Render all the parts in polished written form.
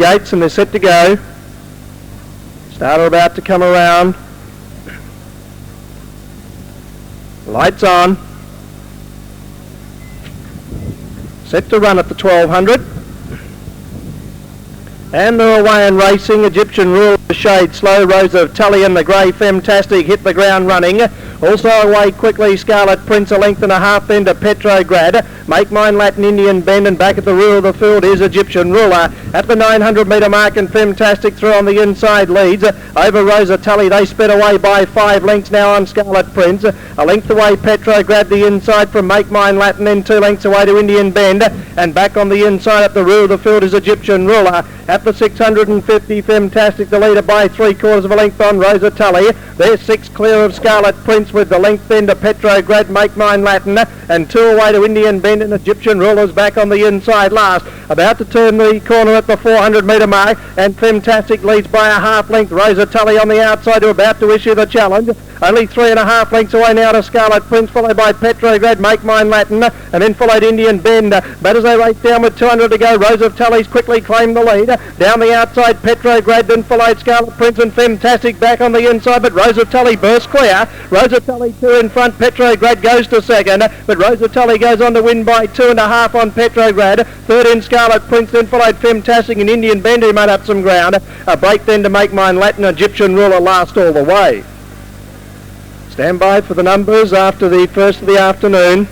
gates and they're set to go. Starter about to come around. Lights on. Set to run at the 1200. And they're away and racing. Egyptian Rule, Shade Slow, Rose of Tully and the Grey Femtastic hit the ground running. Also away quickly, Scarlet Prince, a length and a half then to Petrograd. Make Mine Latin Indian Bend, and back at the rear of the field is Egyptian Ruler. At the 900 metre mark, and Femtastic through on the inside leads. Over Rosa Tully, they sped away by 5 lengths now on Scarlet Prince. A length away Petrograd the inside from Make Mine Latin, then 2 lengths away to Indian Bend. And back on the inside at the rear of the field is Egyptian Ruler. At the 650, Femtastic the leader by 3/4 of a length on Rosa Tully. There's 6 clear of Scarlet Prince with the length then to Petrograd, Make Mine Latin, and 2 away to Indian Bend, and Egyptian Rulers back on the inside last. About to turn the corner at the 400 metre mark, and Femtastic leads by a half length. Rosa Tully on the outside, who are about to issue the challenge. Only 3.5 lengths away now to Scarlet Prince, followed by Petrograd, Make Mine Latin, and then followed Indian Bend. But as they race down with 200 to go, Rosa Tully's quickly claimed the lead. Down the outside, Petrograd, then followed Scarlet Prince and Femtastic back on the inside, but Rosa Tully bursts clear. Rosa Tully 2 in front, Petrograd goes to second, but Rosa Tully goes on to win by 2.5 on Petrograd. Third in Scarlet Prince, then followed Femtastic and Indian Bend, who made up some ground. A break then to Make Mine Latin, Egyptian Ruler last all the way. Stand by for the numbers after the first of the afternoon.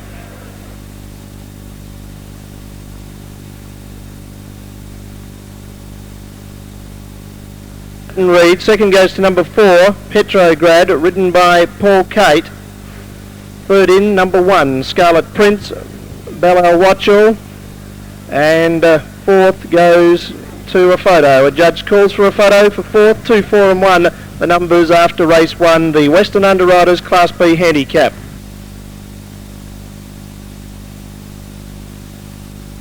Reed, second goes to number 4, Petrograd, ridden by Paul Kate. Third in, number 1, Scarlet Prince, Bella Watchell. And fourth goes to a photo. A judge calls for a photo for fourth, 2, 4 and 1. The numbers after race 1, the Western Underwriters Class B Handicap.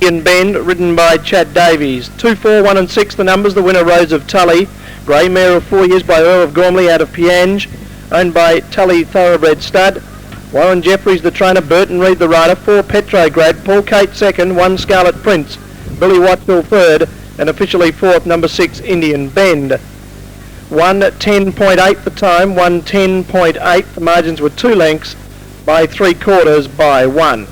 Indian Bend, ridden by Chad Davies. 2, 4, 1 and 6, the numbers. The winner, Rose of Tully. Grey mare of 4 years by Earl of Gormley out of Piange, owned by Tully Thoroughbred Stud. Warren Jeffries the trainer, Burton Reed the rider. 4 Petrograd, Paul Kate second, 1 Scarlet Prince, Billy Watchell third, and officially fourth, number 6 Indian Bend. 1:10.8 the time, 1:10.8. The margins were 2 lengths by 3/4 by 1.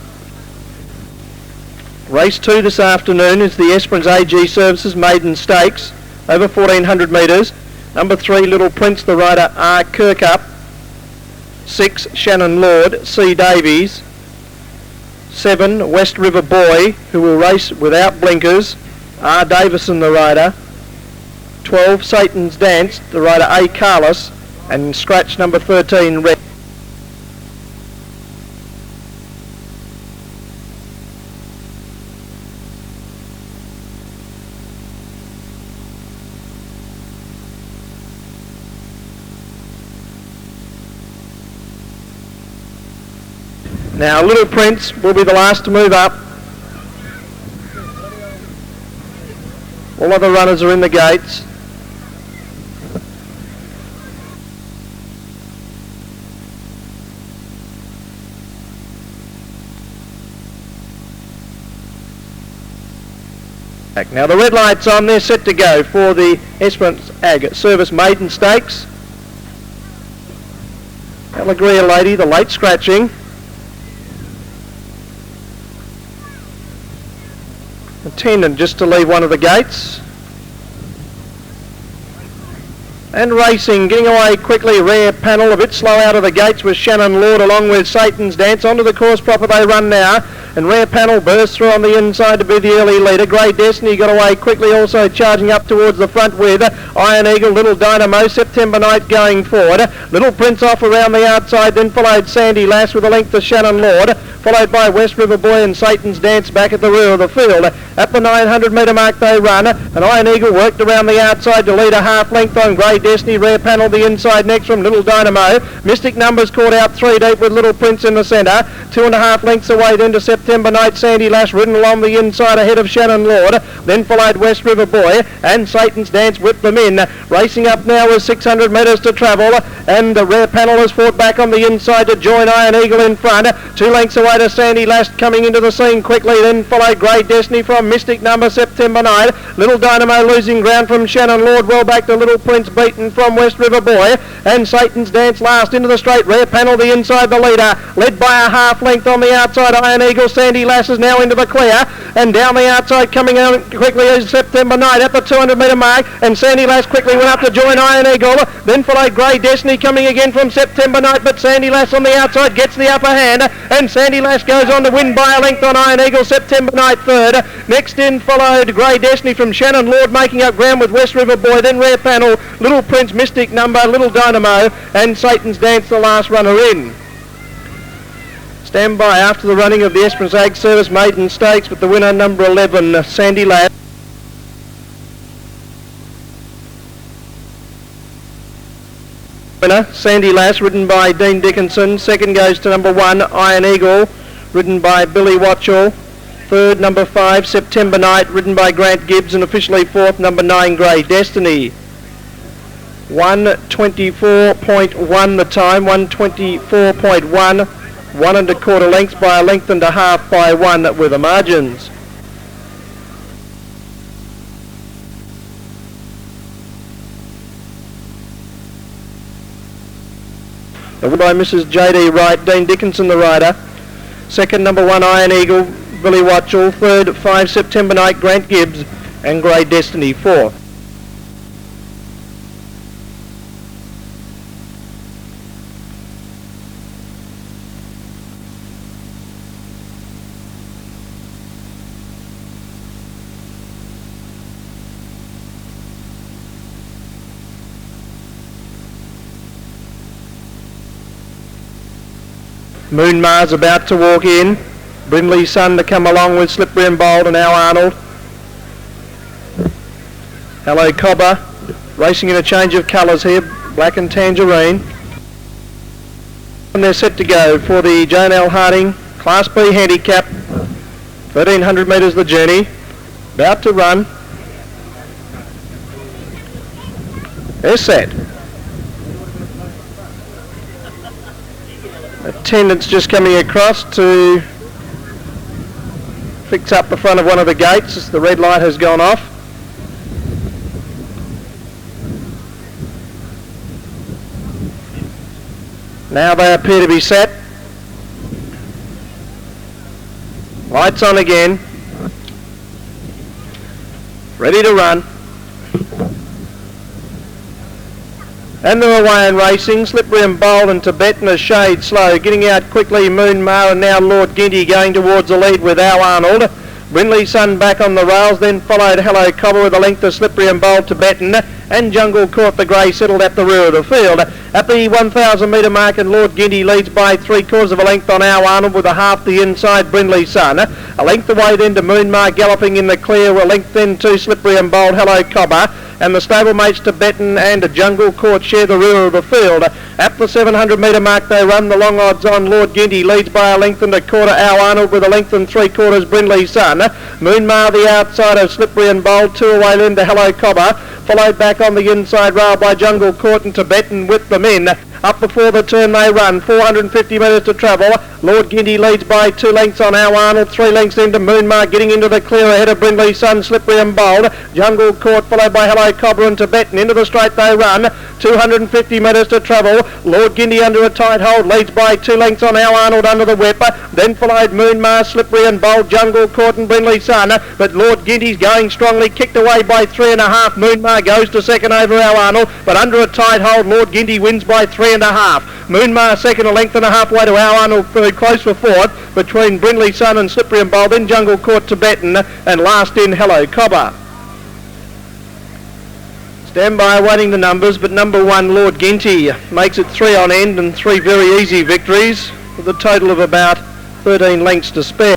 Race 2 this afternoon is the Esperance AG Services Maiden Stakes, over 1400 metres. Number 3, Little Prince, the rider R. Kirkup. 6, Shannon Lord, C. Davies. 7, West River Boy, who will race without blinkers, R. Davison, the rider. 12, Satan's Dance, the rider A. Carlos, and scratch number 13, Red. Now, Little Prince will be the last to move up. All other runners are in the gates. Now the red light's on, they're set to go for the Esperance Ag Service Maiden Stakes. Allegria Lady, the late scratching. Attendant just to leave one of the gates. And racing, getting away quickly, Rare Panel, a bit slow out of the gates with Shannon Lord along with Satan's Dance. Onto the course proper they run now. And Rare Panel bursts through on the inside to be the early leader. Grey Destiny got away quickly, also charging up towards the front with Iron Eagle, Little Dynamo, September Night going forward. Little Prince off around the outside, then followed Sandy Lass with a length to Shannon Lord, followed by West River Boy and Satan's Dance back at the rear of the field. At the 900 metre mark they run, and Iron Eagle worked around the outside to lead a half length on Grey Destiny. Rare Panel the inside next from Little Dynamo. Mystic Numbers caught out 3 deep with Little Prince in the centre. 2.5 lengths away then to September Night, Sandy Lass ridden along the inside ahead of Shannon Lord. Then followed West River Boy and Satan's Dance whipped them in. Racing up now with 600 metres to travel, and the Rare Panel has fought back on the inside to join Iron Eagle in front. 2 lengths away rider Sandy Lass coming into the scene quickly, then followed Grey Destiny from Mystic Number September Night. Little Dynamo losing ground from Shannon Lord, well back to Little Prince beaten from West River Boy, and Satan's Dance last into the straight rear panel, the inside the leader, led by a half length on the outside. Iron Eagle, Sandy Lass is now into the clear, and down the outside coming out quickly is September Night at the 200 metre mark, and Sandy Lass quickly went up to join Iron Eagle, then followed Grey Destiny coming again from September Night, but Sandy Lass on the outside gets the upper hand, and Sandy Lass goes on to win by a length on Iron Eagle. September Night third. Next in followed Grey Destiny from Shannon Lord, making up ground with West River Boy, then rear panel Little Prince, Mystic Number, Little Dynamo, and Satan's Dance the last runner in. Stand by after the running of the Esperance Ag Service Maiden Stakes with the winner number 11, Sandy Lass. Winner, Sandy Lass, ridden by Dean Dickinson. Second goes to number 1, Iron Eagle, ridden by Billy Watchell. Third, number 5, September Night, ridden by Grant Gibbs. And officially fourth, number 9, Grey Destiny. 1:24.1 the time, 1:24.1. 1 1/4 lengths by a length and a half by 1 with the margins. By Mrs. J.D. Wright, Dean Dickinson the rider. Second, number 1, Iron Eagle, Billy Watchell. Third, 5, September Night, Grant Gibbs, and Grey Destiny fourth. Moon Mars about to walk in. Brindley's Son to come along with Slippery and Bold and Al Arnold. Hello Cobber, racing in a change of colours here, black and tangerine. And they're set to go for the Joan L. Harding Class B handicap. 1300 metres the journey. About to run. They're set. Attendants just coming across to fix up the front of one of the gates as the red light has gone off. Now they appear to be set. Lights on again. Ready to run. And they're away and racing. Slippery and Bold and Tibetan a shade slow. Getting out quickly, Moon Mar and now Lord Ginty going towards the lead with Al Arnold. Brindley's Son back on the rails, then followed Hello Cobber with a length of Slippery and Bold, Tibetan, and Jungle Court the Grey settled at the rear of the field. At the 1,000 metre mark, and Lord Ginty leads by 3/4 of a length on Al Arnold with a half the inside Brindley's Son. A length away then to Moon Mar galloping in the clear, a length then to Slippery and Bold, Hello Cobber. And the stablemates Tibetan and Jungle Court share the rear of the field. At the 700 metre mark they run the long odds on. Lord Ginty leads by a length and a quarter. Al Arnold with a length and 3/4 Brindley's Son. Moon Mar the outside of Slippery and Bold, 2 away then to Hello Cobber. Followed back on the inside rail by Jungle Court and Tibetan with them in. Up before the turn they run, 450 metres to travel. Lord Ginty leads by 2 lengths on Al Arnold, 3 lengths into Moon Mar, getting into the clear ahead of Brindley's Son, Slippery and Bold. Jungle Court followed by Hello Cobber and Tibetan. Into the straight they run, 250 metres to travel. Lord Ginty under a tight hold, leads by 2 lengths on Al Arnold under the whip. Then followed Moon Mar, Slippery and Bold, Jungle Court and Brindley's Son. But Lord Ginty's going strongly, kicked away by 3.5. Moon Mar goes to second over Al Arnold, but under a tight hold, Lord Ginty wins by 3.5. Moon Mar second, a length and a half way to Al Arnold, third, close for fourth between Brindley's Son and Slippery and Bold, then Jungle Court, Tibetan, and last in Hello Cobber. Stand by awaiting the numbers, but number 1, Lord Ginty, makes it 3 on end and 3 very easy victories with a total of about 13 lengths to spare.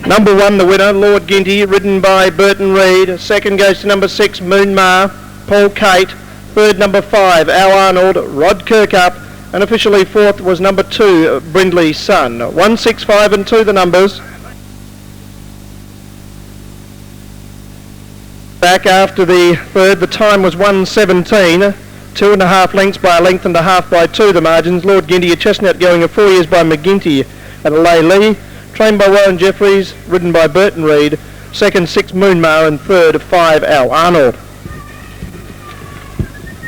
Number 1, the winner, Lord Ginty, ridden by Burton Reid. Second goes to number 6, Moon Mar, Paul Kate. Third, number 5, Al Arnold, Rod Kirkup. And officially fourth was number 2, Brindley's Son. 1, 6, 5 and 2 the numbers. Back after the third, the time was 1:17. 2.5 lengths by a length and a half by 2 the margins. Lord Ginty, a chestnut going at 4 years by McGinty at Lay Lee. Trained by Warren Jeffries, ridden by Burton Reed. Second, 6 Moonmar, and third, 5 Al Arnold.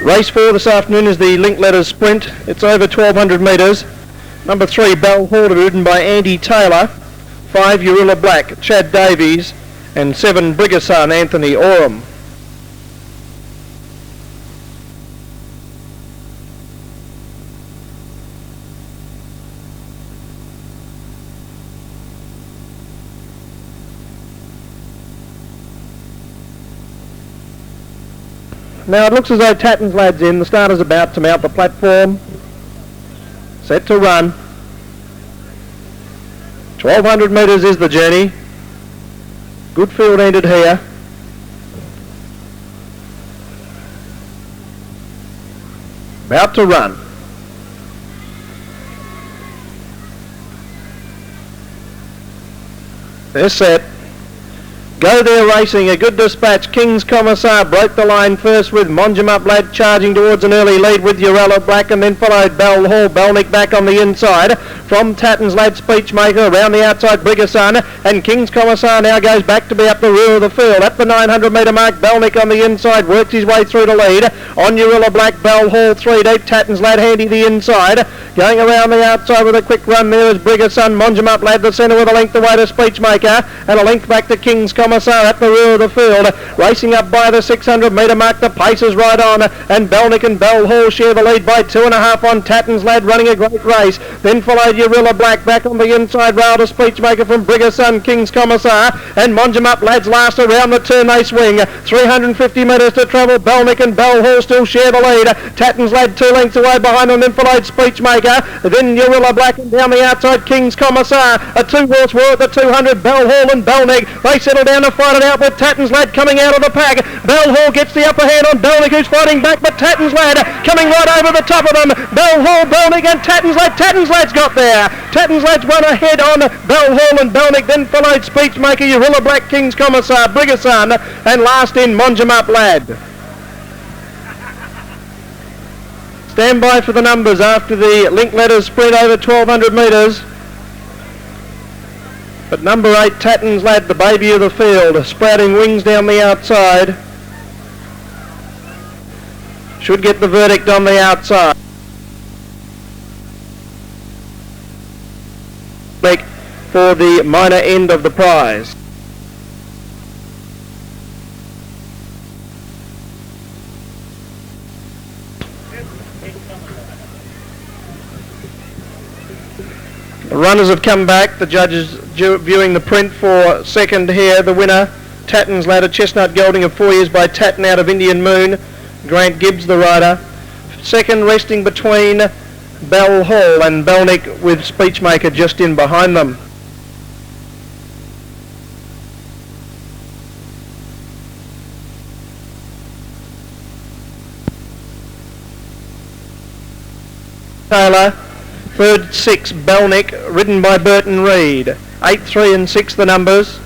Race 4 this afternoon is the Link Letters Sprint. It's over 1,200 metres. Number 3, Bell Hall, ridden by Andy Taylor. 5, Urilla Black, Chad Davies, and 7, Briggerson, Anthony Oram. Now it looks as though Tatton's Lad's in. The starter's about to mount the platform. Set to run. 1,200 metres is the journey. Good field ended here. About to run. They're set. Go there racing, a good dispatch. King's Commissar broke the line first with Monjum Lad charging towards an early lead with Urella Black, and then followed Bell Hall. Belnick back on the inside from Tatton's Lad Speechmaker around the outside Briggerson, and King's Commissar now goes back to be up the rear of the field. At the 900 metre mark, Belnick on the inside works his way through to lead. On Urella Black, Bell Hall 3 deep, Tatton's Lad handy the inside. Going around the outside with a quick run there is Briggerson. Monjum Lad the centre with a length away to Speechmaker, and a length back to King's Commissar at the rear of the field. Racing up by the 600 metre mark, the pace is right on, and Belnick and Bell Hall share the lead by 2.5 on Tatton's Lad, running a great race. Then followed Urilla Black back on the inside rail to Speechmaker from Briggerson, King's Commissar, and Monjum Lad's last around the turn they swing. 350 metres to travel. Belnick and Bell Hall still share the lead. Tatton's Lad 2 lengths away behind them, then followed Speechmaker, then Urilla Black, and down the outside King's Commissar. A 2-horse war at the 200, Bell Hall and Belnick. They settle down to fight it out with Tatton's Lad coming out of the pack. Bell Hall gets the upper hand on Belnick, who's fighting back, but Tatton's Lad coming right over the top of them. Bell Hall, Belnick and Tatton's Lad. Tatton's Lad's got there. Tatton's Lad's run ahead on Bell Hall and Belnick, then followed Speechmaker, Urilla Black, King's Commissar, Briggerson, and last in Monjum Lad. Stand by for the numbers after the Link Letters Sprint over 1,200 metres. But number 8, Tatton's Lad, the baby of the field, sprouting wings down the outside. Should get the verdict on the outside. For the minor end of the prize. The runners have come back. The judges viewing the print for second here. The winner, Tatton's Lad, a chestnut gelding of 4 years by Tatton out of Indian Moon. Grant Gibbs, the rider. Second, resting between Bell Hall and Belnick, with Speechmaker just in behind them. Taylor. Third, 6, Belnick, ridden by Burton Reed. 8, 3 and 6 the numbers.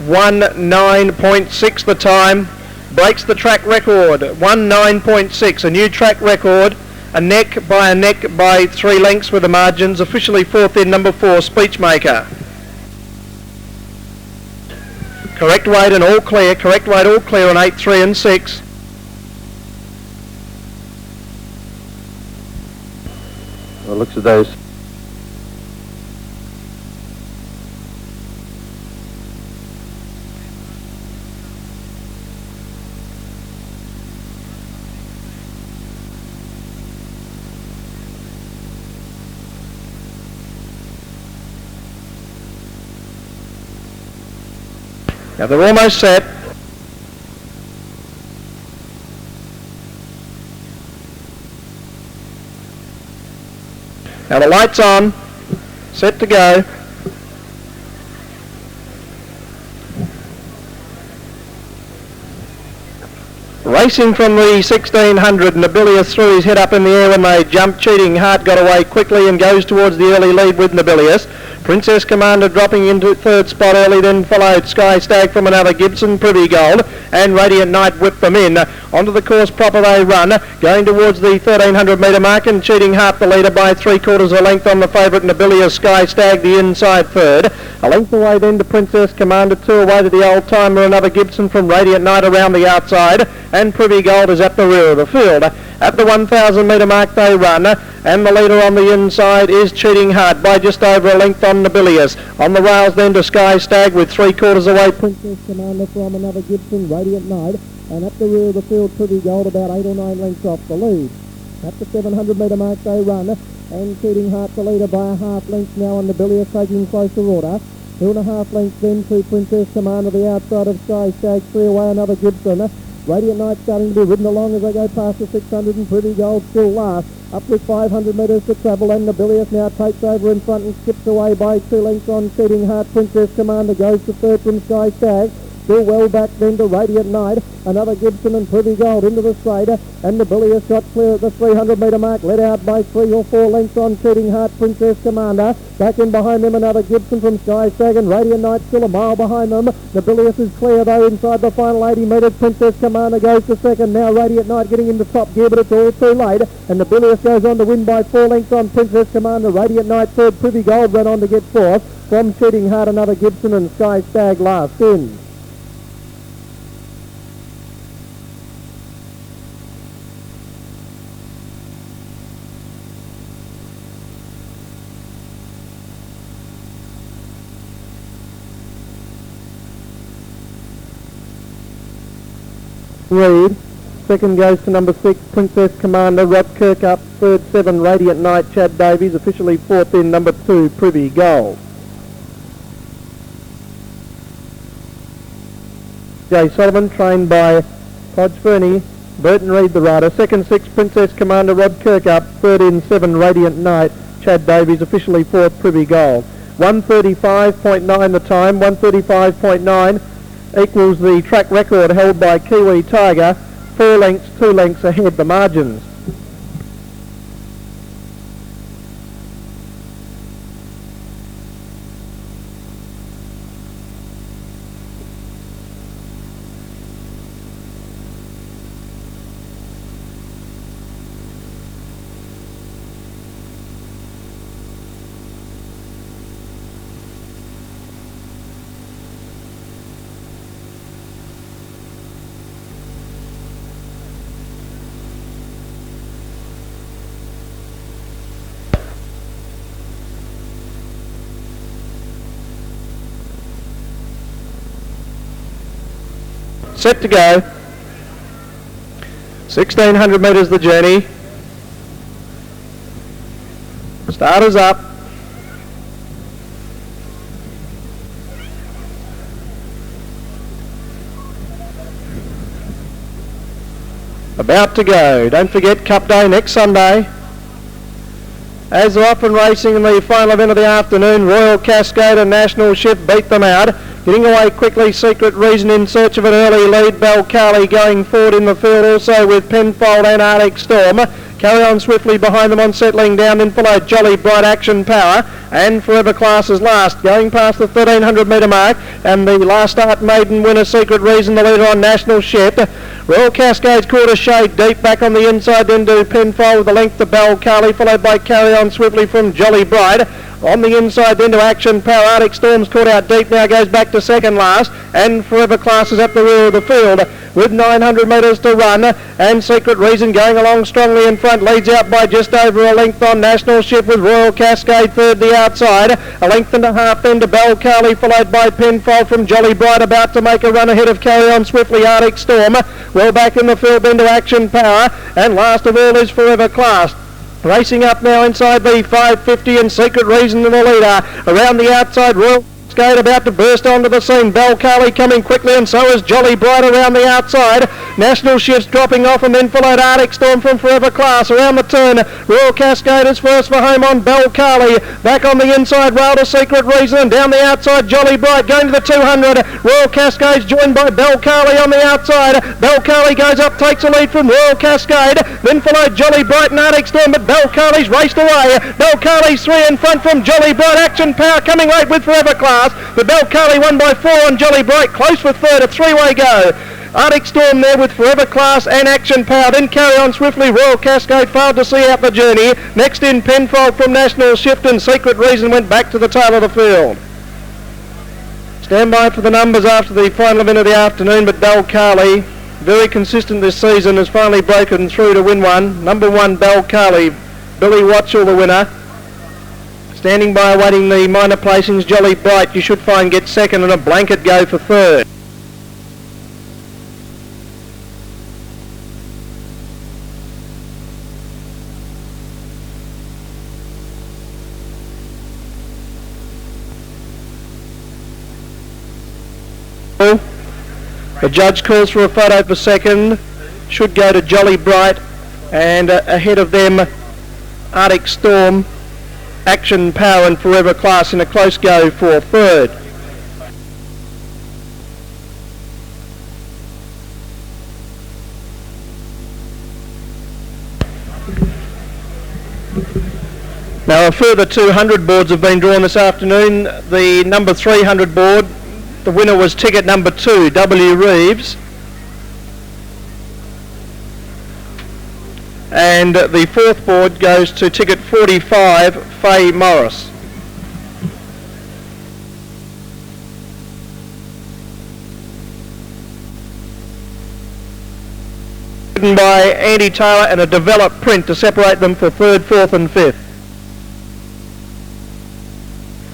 1:9.6 the time. Breaks the track record. 1:9.6, a new track record. A neck by 3 lengths with the margins. Officially fourth in number 4, Speechmaker. Correct weight and all clear. Correct weight all clear on 8, 3 and 6. Well, looks at those. Now they're almost set. Now the light's on, set to go. Racing from the 1600, Nobilius threw his head up in the air when they jumped. Cheating Heart got away quickly and goes towards the early lead with Nobilius. Princess Commander dropping into third spot early, then followed Sky Stag from another Gibson, Privy Gold, and Radiant Knight whipped them in. Onto the course proper they run, going towards the 1300 metre mark, and Cheating Heart the leader by 3/4 of a length on the favourite Nobilia Sky Stag, the inside third. A length away then to Princess Commander, 2 away to the old timer, another Gibson from Radiant Knight around the outside, and Privy Gold is at the rear of the field. At the 1000 metre mark they run, and the leader on the inside is Cheating Heart by just over a length on Nobilius. On the rails then to Sky Stag with 3/4 away Princess Commander from another Gibson, Radiant Knight, and at the rear of the field Privy Gold about 8 or 9 lengths off the lead. At the 700 metre mark they run, and Cheating Heart the leader by a half length now, on Nobilius taking closer order. 2.5 lengths then to Princess Commander, the outside of Sky Stag, 3 away another Gibson. Radiant Knight starting to be ridden along as they go past the 600, and Privy Gold still last. Up with 500 metres to travel, and Nobilius now takes over in front and skips away by 2 lengths on Cheating Heart. Princess Commander goes to third from Sky Stag. Still well back then to Radiant Knight, another Gibson and Privy Gold into the straight, and Nobilius shot clear at the 300 metre mark, led out by 3 or 4 lengths on Cheating Heart. Princess Commander back in behind them, another Gibson from Sky Stag, and Radiant Knight still a mile behind them. Nobilius is clear though inside the final 80 metres. Princess Commander goes to second. Now Radiant Knight getting into top gear, but it's all too late, and Nobilius goes on to win by 4 lengths on Princess Commander. Radiant Knight third, Privy Gold ran on to get fourth. From Cheating Heart another Gibson, and Sky Stag last in. Reed. Second goes to number 6, Princess Commander. Rod Kirkup. Third, 7, Radiant Knight, Chad Davies. Officially fourth in number 2, Privy Gold. Jay Solomon, trained by Podge Fernie. Burton Reed the rider. Second, 6, Princess Commander. Rod Kirkup. Third in 7, Radiant Knight, Chad Davies. Officially fourth, Privy Gold. 1:35.9 the time. 1:35.9 equals the track record held by Kiwi Tiger. 4 lengths, 2 lengths ahead the margins. Set to go. 1600 metres the journey. Starters up. About to go. Don't forget Cup Day next Sunday. As they're off and racing in the final event of the afternoon, Royal Cascade and National Shift beat them out. Getting away quickly, Secret Reason in search of an early lead. Balcali going forward in the field also with Penfold and Arctic Storm. Carry on swiftly behind them on settling down, then followed Jolly Bright Action Power, and Forever Class is last, going past the 1300 metre mark, and the last start maiden winner Secret Reason, the leader on National Shift. Royal Cascades quarter shade deep back on the inside, then to Penfold with the length to Balcali, followed by Carry On Swiftly from Jolly Bright. On the inside then to Action Power. Arctic Storm's caught out deep, now goes back to second last, and Forever Class is at the rear of the field with 900 metres to run, and Secret Reason going along strongly in front, leads out by just over a length on National Shift, with Royal Cascade third the outside. A length and a half then to Balcali, followed by Penfold from Jolly Bright, about to make a run ahead of Carry On Swiftly. Arctic Storm well back in the field then to Action Power, and last of all is Forever Class. Racing up now inside the 550, and Secret Reason in the leader. Around the outside, Royal Cascade about to burst onto the scene. Balcali coming quickly, and so is Jolly Bright around the outside. National Shifts dropping off, and then followed Arctic Storm from Forever Class. Around the turn, Royal Cascaders first for home on Bell Carly. Back on the inside, Rail to Secret Reason, and down the outside, Jolly Bright going to the 200. Royal Cascades joined by Bell Carly on the outside. Bell Carly goes up, takes a lead from Royal Cascade, then followed Jolly Bright and Arctic Storm, but Bell Carly's raced away. Bell Carly's 3 in front from Jolly Bright. Action Power coming late with Forever Class, but Bell Carly won by 4 on Jolly Bright, close for third, a three-way go. Arctic Storm there with Forever Class and Action Power. Then Carry On Swiftly. Royal Cascade failed to see out the journey. Next in Penfold from National Shift, and Secret Reason went back to the tail of the field. Stand by for the numbers after the final event of the afternoon, but Bell Carly, very consistent this season, has finally broken through to win one. Number 1, Bell Carly. Billy Watchell the winner. Standing by awaiting the minor placings, Jolly Bright you should find gets second, and a blanket go for third. The judge calls for a photo for second. Should go to Jolly Bright, and ahead of them Arctic Storm, Action Power and Forever Class in a close go for third. Now a further 200 boards have been drawn this afternoon. The number 300 board, the winner was ticket number 2, W. Reeves. And the fourth board goes to ticket 45, Faye Morris. Written by Andy Taylor, and a developed print to separate them for third, fourth and fifth.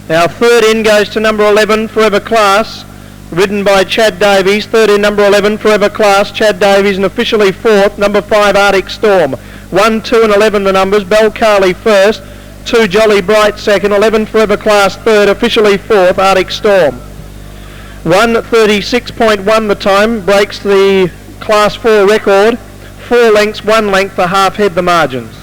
Now third in goes to number 11, Forever Class, ridden by Chad Davies. Third in, number 11, Forever Class, Chad Davies, and officially fourth, number 5, Arctic Storm. 1, 2 and 11 the numbers. Bell Carly first, 2 Jolly Bright second, 11 Forever Class third, officially fourth, Arctic Storm. 1:36.1 the time, breaks the Class 4 record. 4 lengths, 1 length for half head the margins.